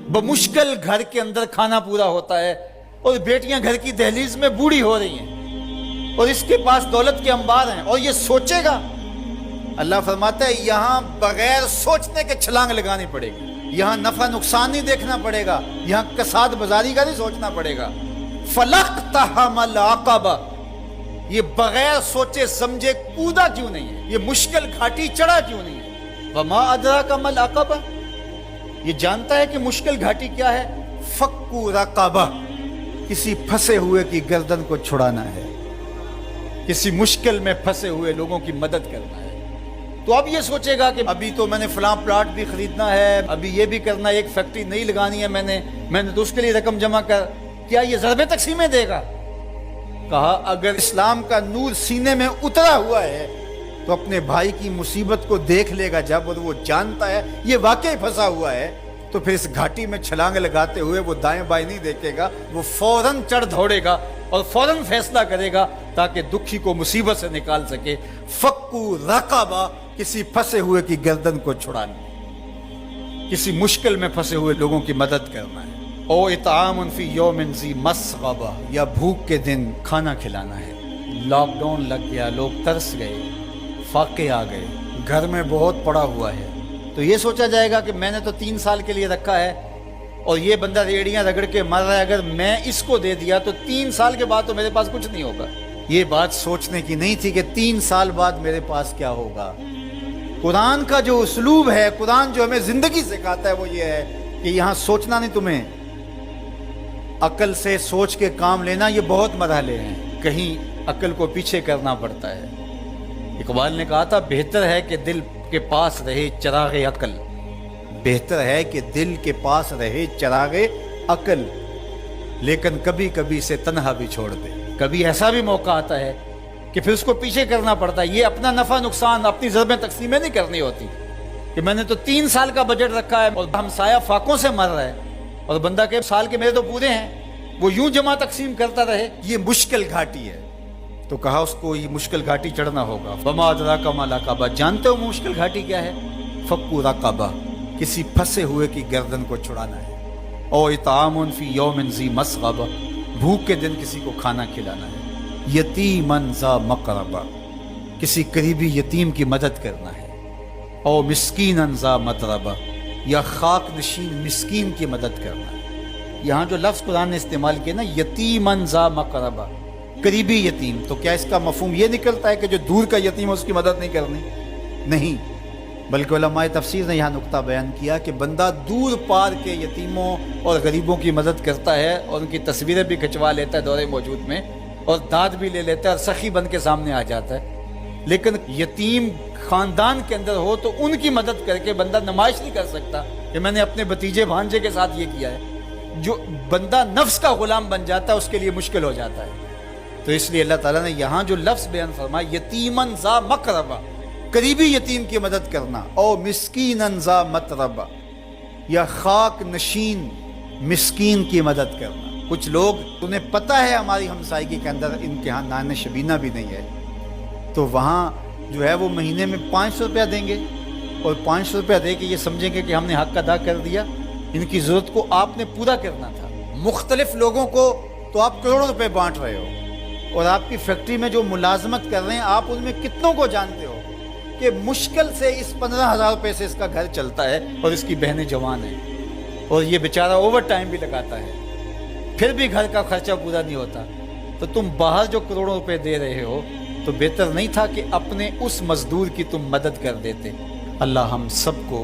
बमुश्किल घर के अंदर खाना पूरा होता है और बेटियां घर की दहलीज में बूढ़ी हो रही हैं और इसके पास दौलत के अंबार हैं और ये सोचेगा। अल्लाह फरमाता है यहाँ बगैर सोचने के छलांग लगानी पड़ेगी, यहाँ नफा नुकसान नहीं देखना पड़ेगा, यहाँ कसाद बाजारी का नहीं सोचना पड़ेगा। फलक़्तहमल अक़बा, ये बगैर सोचे समझे कूदा क्यों नहीं है, ये मुश्किल घाटी चढ़ा क्यों नहीं है। वमा अदराका मल अक़बा, ये जानता है कि मुश्किल घाटी क्या है। फक्कू रक़बा, किसी फंसे हुए की गर्दन को छुड़ाना है, किसी मुश्किल में फंसे हुए लोगों की मदद करना है। तो अब ये सोचेगा कि अभी तो मैंने फलां प्लाट भी खरीदना है, अभी ये भी करना है, एक फैक्ट्री नहीं लगानी है मैंने तो उसके लिए रकम जमा कर, क्या ये ज़रबे तक़सीमें देगा। कहा अगर इस्लाम का नूर सीने में उतरा हुआ है तो अपने भाई की मुसीबत को देख लेगा जब, और वो जानता है ये वाकई फंसा हुआ है, तो फिर इस घाटी में छलांग लगाते हुए वो दाएं बाएं नहीं देखेगा, वो फौरन चढ़ दौड़ेगा और फौरन फैसला करेगा ताकि दुखी को मुसीबत से निकाल सके। फक्कू रक़बा, किसी फंसे हुए की गर्दन को छुड़ाना, किसी मुश्किल में फंसे हुए लोगों की मदद करना है। ओ इतामुन फी यौमिन ज़ी मस्ग़बा, या भूख के दिन खाना खिलाना है। लॉकडाउन लग गया, लोग तरस गए, फाके आ गए, घर में बहुत पड़ा हुआ है, तो ये सोचा जाएगा कि मैंने तो 3 साल के लिए रखा है और ये बंदा रेड़ियां रगड़ के मर रहा है, अगर मैं इसको दे दिया तो 3 साल के बाद तो मेरे पास कुछ नहीं होगा। ये बात सोचने की नहीं थी कि 3 साल बाद मेरे पास क्या होगा। कुरान का जो उसलूब है, कुरान जो हमें जिंदगी सिखाता है वो ये है कि यहाँ सोचना नहीं, तुम्हें अकल से सोच के काम लेना। ये बहुत मरहले हैं, कहीं अकल को पीछे करना पड़ता है। इकबाल ने कहा था बेहतर है कि दिल के पास रहे चरागे अकल, बेहतर है कि दिल के पास रहे चरागे अकल, लेकिन कभी कभी से तन्हा भी छोड़ दे। कभी ऐसा भी मौका आता है कि फिर उसको पीछे करना पड़ता है। ये अपना नफा नुकसान, अपनी ज़रबें तक़सीमें नहीं करनी होती कि मैंने तो 3 साल का बजट रखा है और हमसाया फाकों से मर रहा है और बंदा के साल के मेरे तो पूरे हैं, वो यूं जमा तकसीम करता रहे। ये मुश्किल घाटी है, तो कहा उसको ये मुश्किल घाटी चढ़ना होगा। वमा अदराका मल अक़बा, जानते हो मुश्किल घाटी क्या है। फक्कू रक़बा, किसी फंसे हुए की गर्दन को छुड़ाना है। और इतामुन फी यौमिन ज़ी मस्ग़बा, भूख के दिन किसी को खाना खिलाना है। यतीमन ज़ा मक़रबा, किसी करीबी यतीम की मदद करना है। और मिस्कीनन ज़ा मतरबा, या खाक नशीन मिस्कीन की मदद करना है। यहाँ जो लफ्ज़ कुरान ने इस्तेमाल किया ना, यतीमन ज़ा मक़रबा, करीबी यतीम, तो क्या इसका मफ़हूम ये निकलता है कि जो दूर का यतीम है उसकी मदद नहीं करनी? नहीं, बल्कि उलमाए तफसीर ने यहाँ नुक्ता बयान किया कि बंदा दूर पार के यतीमों और गरीबों की मदद करता है और उनकी तस्वीरें भी खिंचवा लेता है दौरे मौजूद में, और दाद भी ले लेता है और सखी बन के सामने आ जाता है। लेकिन यतीम ख़ानदान के अंदर हो तो उनकी मदद करके बंदा नुमाइश नहीं कर सकता कि मैंने अपने भतीजे भांजे के साथ ये किया है। जो बंदा नफ्स का गुलाम बन जाता है उसके लिए मुश्किल हो जाता है। तो इसलिए अल्लाह ताला ने यहाँ जो लफ्ज़ बयान फरमाया, यतीमन ज़ा मक़रबा, करीबी यतीम की मदद करना, और मिस्कीनन ज़ा मतरबा, या खाक नशीन मिस्कीन की मदद करना। कुछ लोग, तुम्हें पता है हमारी हमसायगी के अंदर इनके यहाँ नान शबीना भी नहीं है, तो वहाँ जो है वो महीने में 500 रुपया देंगे और 500 रुपया दे के ये समझेंगे कि हमने हक अदा कर दिया। इनकी ज़रूरत को आपने पूरा करना था। मुख्तलिफ लोगों को तो आप करोड़ों रुपए बांट रहे हो, और आपकी फैक्ट्री में जो मुलाजमत कर रहे हैं आप उनमें कितनों को जानते हो कि मुश्किल से इस 15,000 रुपये से इसका घर चलता है और इसकी बहनें जवान हैं और ये बेचारा ओवर टाइम भी लगाता है, फिर भी घर का खर्चा पूरा नहीं होता। तो तुम बाहर जो करोड़ों रुपए दे रहे हो, तो बेहतर नहीं था कि अपने उस मजदूर की तुम मदद कर देते। अल्लाह हम सबको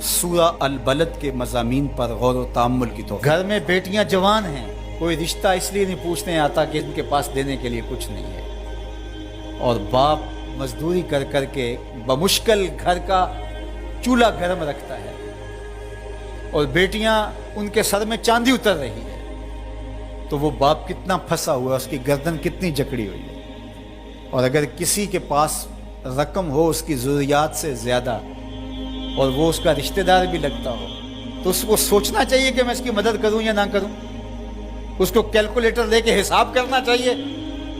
सूरा अल बलद के मज़ामीन पर गौर व तअम्मुल की तौफ़ीक़। घर में बेटियां जवान हैं, कोई रिश्ता इसलिए नहीं पूछने आता कि इनके पास देने के लिए कुछ नहीं है, और बाप मजदूरी कर कर के बमुश्किल घर का चूल्हा गर्म रखता है और बेटियां उनके सर में चांदी उतर रही है, तो वो बाप कितना फंसा हुआ है, उसकी गर्दन कितनी जकड़ी हुई है। और अगर किसी के पास रकम हो उसकी ज़रूरियात से ज़्यादा और वो उसका रिश्तेदार भी लगता हो, तो उसको सोचना चाहिए कि मैं इसकी मदद करूं या ना करूं। उसको कैलकुलेटर लेके हिसाब करना चाहिए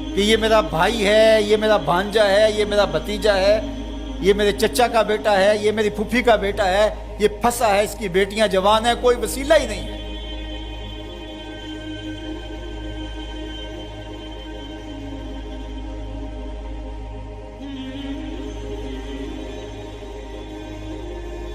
कि ये मेरा भाई है, ये मेरा भांजा है, ये मेरा भतीजा है, یہ میرے چچا کا بیٹا ہے، یہ میری پھوپھی کا بیٹا ہے، یہ پھنسا ہے، اس کی بیٹیاں جوان ہیں، کوئی وسیلہ ہی نہیں ہے۔